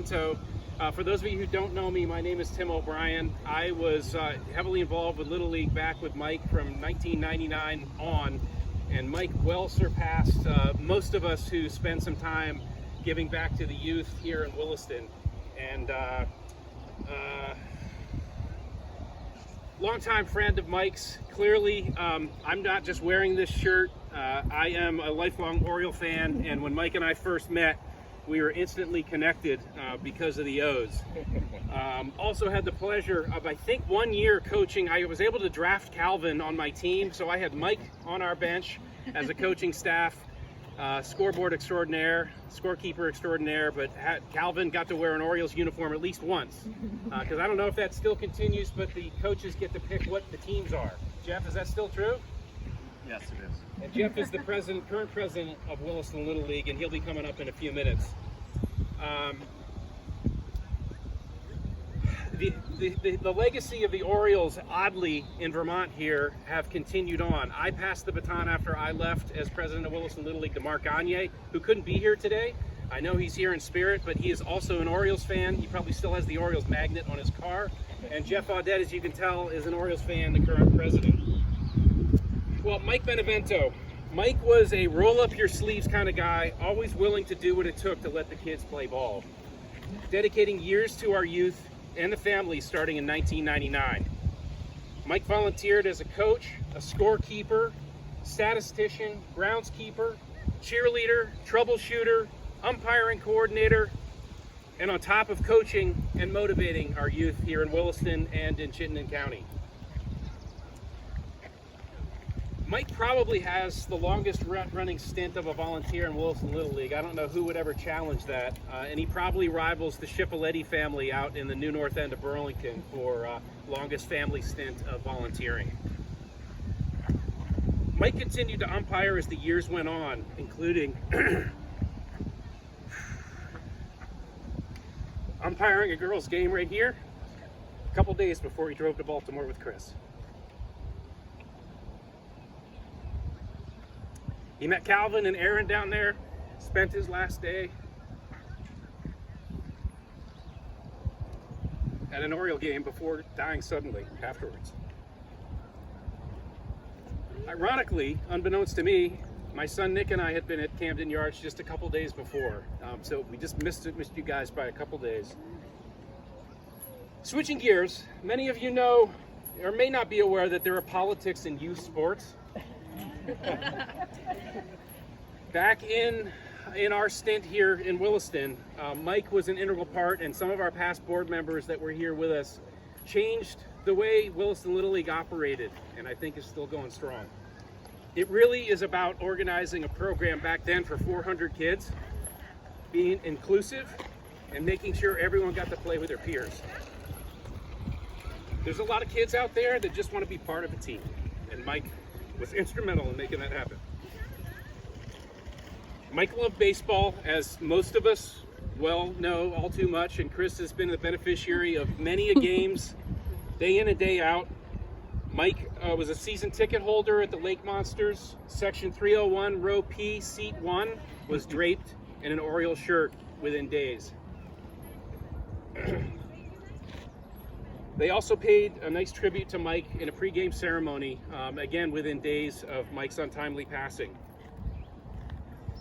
So, for those of you who don't know me, my name is Tim O'Brien. I was heavily involved with Little League back with Mike from 1999 on, and Mike well surpassed most of us who spend some time giving back to the youth here in Williston. And longtime friend of Mike's. Clearly, I'm not just wearing this shirt. I am a lifelong Oriole fan, and when Mike and I first met, we were instantly connected because of the O's. Also had the pleasure of, I think, 1 year coaching. I was able to draft Calvin on my team, so I had Mike on our bench as a coaching staff, scoreboard extraordinaire, scorekeeper extraordinaire, but Calvin got to wear an Orioles uniform at least once. Because I don't know if that still continues, but the coaches get to pick what the teams are. Jeff, is that still true? Yes, it is. And Jeff is the current president of Williston Little League, and he'll be coming up in a few minutes. The legacy of the Orioles, oddly, in Vermont here, have continued on. I passed the baton after I left as president of Williston Little League to Mark Gagne, who couldn't be here today. I know he's here in spirit, but he is also an Orioles fan. He probably still has the Orioles magnet on his car. And Jeff Audette, as you can tell, is an Orioles fan, the current president. Well, Mike Benevento. Mike was a roll-up-your-sleeves kind of guy, always willing to do what it took to let the kids play ball. Dedicating years to our youth and the family starting in 1999. Mike volunteered as a coach, a scorekeeper, statistician, groundskeeper, cheerleader, troubleshooter, umpiring coordinator, and on top of coaching and motivating our youth here in Williston and in Chittenden County. Mike probably has the longest running stint of a volunteer in Williston Little League. I don't know who would ever challenge that. And he probably rivals the Schiapoletti family out in the New North End of Burlington for longest family stint of volunteering. Mike continued to umpire as the years went on, including umpiring a girls' game right here a couple days before he drove to Baltimore with Chris. He met Calvin and Aaron down there, spent his last day at an Oriole game before dying suddenly afterwards. Ironically, unbeknownst to me, my son Nick and I had been at Camden Yards just a couple days before, so we just missed you guys by a couple days. Switching gears, many of you know or may not be aware that there are politics in youth sports. Back in our stint here in Williston, Mike was an integral part, and some of our past board members that were here with us changed the way Williston Little League operated, and I think is still going strong. It really is about organizing a program back then for 400 kids, being inclusive, and making sure everyone got to play with their peers. There's a lot of kids out there that just want to be part of a team, and Mike was instrumental in making that happen. Mike loved baseball, as most of us well know all too much, and Chris has been the beneficiary of many games, day in and day out. Mike was a season ticket holder at the Lake Monsters. Section 301, row P, seat 1, was draped in an Oriole shirt within days. They also paid a nice tribute to Mike in a pregame ceremony, again within days of Mike's untimely passing.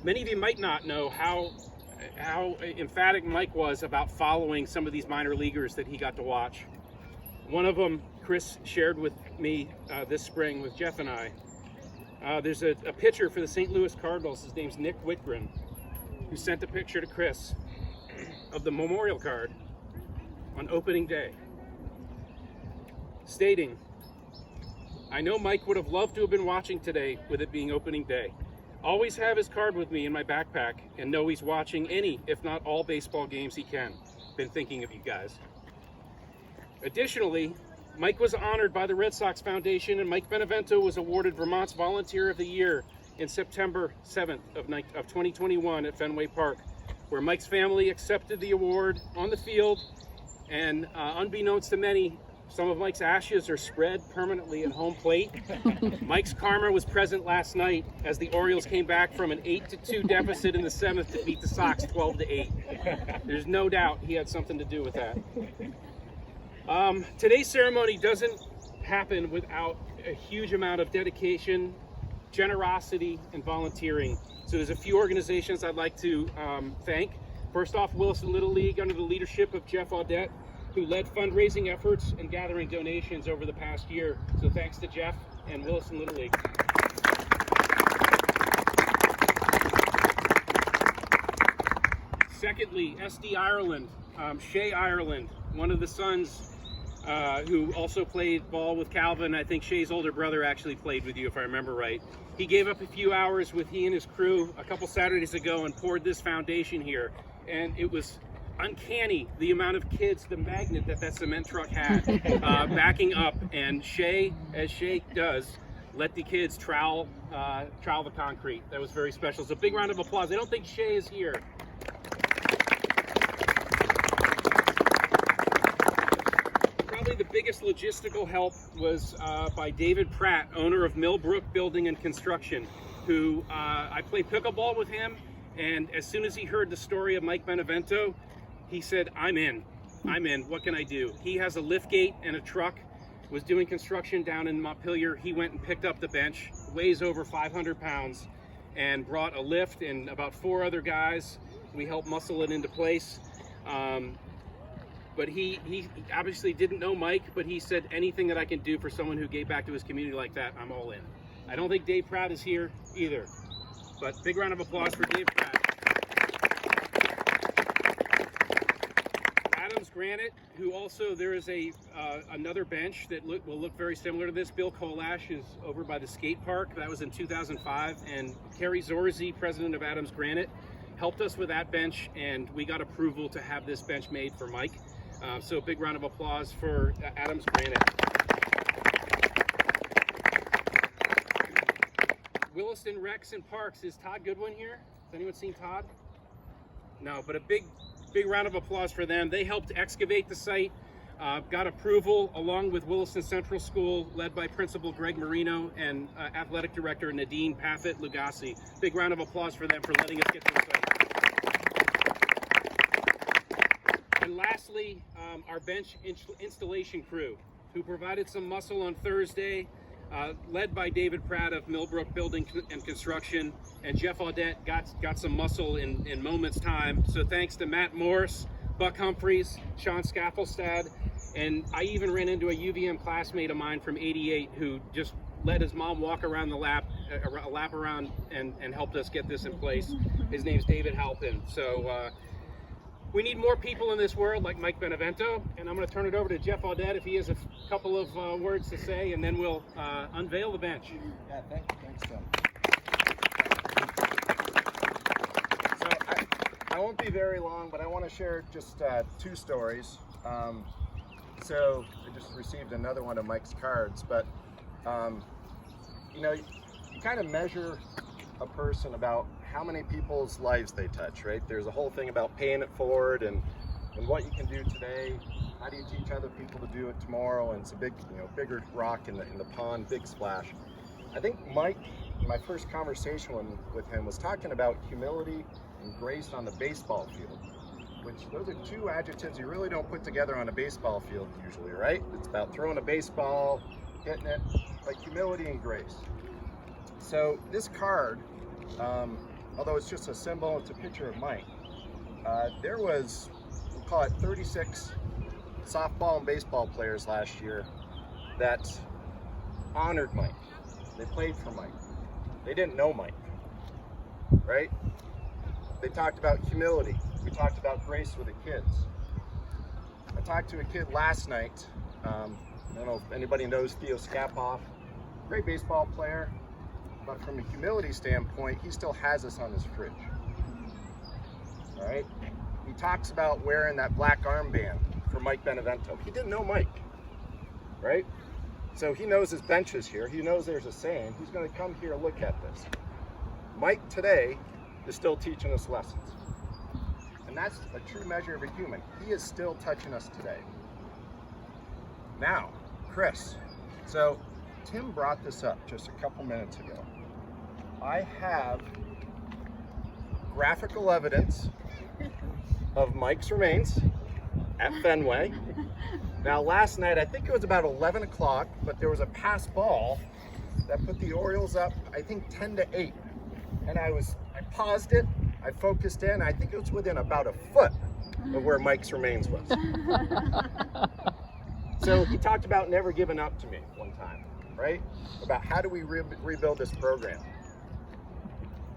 Many of you might not know how emphatic Mike was about following some of these minor leaguers that he got to watch. One of them, Chris shared with me this spring with Jeff and I. There's a pitcher for the St. Louis Cardinals. His name's Nick Whitgren, who sent a picture to Chris of the memorial card on opening day, stating, "I know Mike would have loved to have been watching today with it being opening day. Always have his card with me in my backpack and know he's watching any, if not all, baseball games he can. Been thinking of you guys." Additionally, Mike was honored by the Red Sox Foundation, and Mike Benevento was awarded Vermont's Volunteer of the Year in September 7th of 2021 at Fenway Park, where Mike's family accepted the award on the field, and unbeknownst to many, Some of Mike's ashes are spread permanently at home plate. Mike's karma was present last night as the Orioles came back from an 8-2 deficit in the 7th to beat the Sox 12-8. There's no doubt he had something to do with that. Today's ceremony doesn't happen without a huge amount of dedication, generosity, and volunteering. So there's a few organizations I'd like to thank. First off, Williston Little League, under the leadership of Jeff Audette, who led fundraising efforts and gathering donations over the past year. So thanks to Jeff and Williston Little League. Secondly, SD Ireland, Shea Ireland, one of the sons who also played ball with Calvin. I think Shea's older brother actually played with you, if I remember right. He gave up a few hours with he and his crew a couple Saturdays ago and poured this foundation here. And it was uncanny the amount of kids, the magnet that cement truck had backing up. And Shea, as Shea does, let the kids trowel the concrete. That was very special. So big round of applause. I don't think Shea is here. Probably the biggest logistical help was by David Pratt, owner of Millbrook Building and Construction, who I played pickleball with him. And as soon as he heard the story of Mike Benevento, he said, I'm in. What can I do? He has a lift gate and a truck, was doing construction down in Montpelier. He went and picked up the bench, weighs over 500 pounds, and brought a lift and about 4 other guys. We helped muscle it into place. But he obviously didn't know Mike, but he said, anything that I can do for someone who gave back to his community like that, I'm all in. I don't think Dave Pratt is here either. But big round of applause for Dave Pratt. Adams Granite, who also, there is another bench that will look very similar to this. Bill Kolash is over by the skate park. That was in 2005. And Kerry Zorzi, president of Adams Granite, helped us with that bench, and we got approval to have this bench made for Mike. So big round of applause for Adams Granite. Williston Recs and Parks. Is Todd Goodwin here? Has anyone seen Todd? No, but a big round of applause for them. They helped excavate the site, got approval along with Williston Central School, led by Principal Greg Marino and Athletic Director Nadine Paffett-Lugassi. Big round of applause for them for letting us get to the site. And lastly, our bench installation crew, who provided some muscle on Thursday, led by David Pratt of Millbrook Building and Construction, and Jeff Audette got some muscle in moments time. So thanks to Matt Morris, Buck Humphreys, Sean Scaffelstad, and I even ran into a UVM classmate of mine from '88 who just let his mom walk around a lap around and helped us get this in place. His name's David Halpin. So we need more people in this world like Mike Benevento, and I'm going to turn it over to Jeff Audette if he has a couple of words to say, and then we'll unveil the bench. Yeah, thanks, Tim. So I won't be very long, but I want to share just 2 stories. So I just received another one of Mike's cards, but you kind of measure a person about how many people's lives they touch, right? There's a whole thing about paying it forward and what you can do today. How do you teach other people to do it tomorrow? And it's a big, bigger rock in the pond, big splash. I think Mike, my first conversation with him was talking about humility and grace on the baseball field, which those are 2 adjectives you really don't put together on a baseball field usually, right? It's about throwing a baseball, hitting it, like humility and grace. So this card, although it's just a symbol, it's a picture of Mike. There was, we'll call it 36 softball and baseball players last year that honored Mike. They played for Mike. They didn't know Mike, right? They talked about humility. We talked about grace with the kids. I talked to a kid last night. I don't know if anybody knows Theo Skapoff, great baseball player. But from a humility standpoint, he still has us on his fridge. All right? He talks about wearing that black armband for Mike Benevento. He didn't know Mike, right? So he knows his bench is here. He knows there's a saying. He's going to come here and look at this. Mike today is still teaching us lessons. And that's a true measure of a human. He is still touching us today. Now, Chris, so Tim brought this up just a couple minutes ago. I have graphical evidence of Mike's remains at Fenway. Now last night, I think it was about 11 o'clock, but there was a pass ball that put the Orioles up, I think 10-8. And I paused it, I focused in, I think it was within about a foot of where Mike's remains was. So he talked about never giving up to me one time, right? About how do we rebuild this program.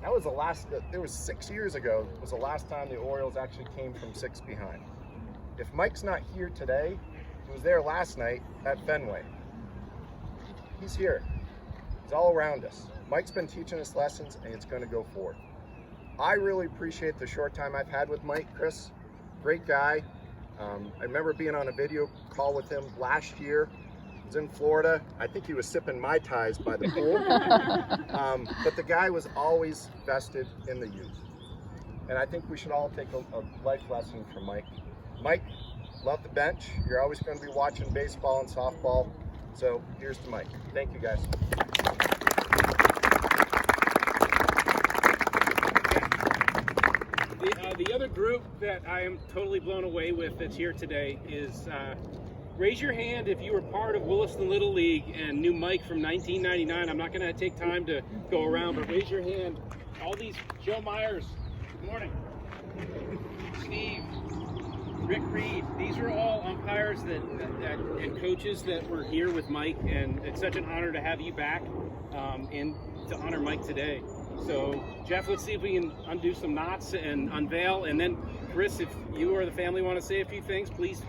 That was there was 6 years ago, was the last time the Orioles actually came from 6 behind. If Mike's not here today, he was there last night at Fenway. He's here. He's all around us. Mike's been teaching us lessons, and it's going to go forward. I really appreciate the short time I've had with Mike, Chris. Great guy. I remember being on a video call with him last year. He was in Florida. I think he was sipping Mai Tais by the pool. But the guy was always vested in the youth. And I think we should all take a life lesson from Mike. Mike, love the bench. You're always going to be watching baseball and softball. So here's to Mike. Thank you, guys. The other group that I am totally blown away with that's here today is, raise your hand if you were part of Williston Little League and knew Mike from 1999. I'm not going to take time to go around, but raise your hand. All these, Joe Myers, good morning. Steve, Rick Reed, these are all umpires and coaches that were here with Mike, and it's such an honor to have you back and to honor Mike today. So, Jeff, let's see if we can undo some knots and unveil. And then, Chris, if you or the family want to say a few things, please,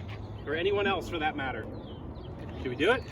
or anyone else for that matter. Should we do it?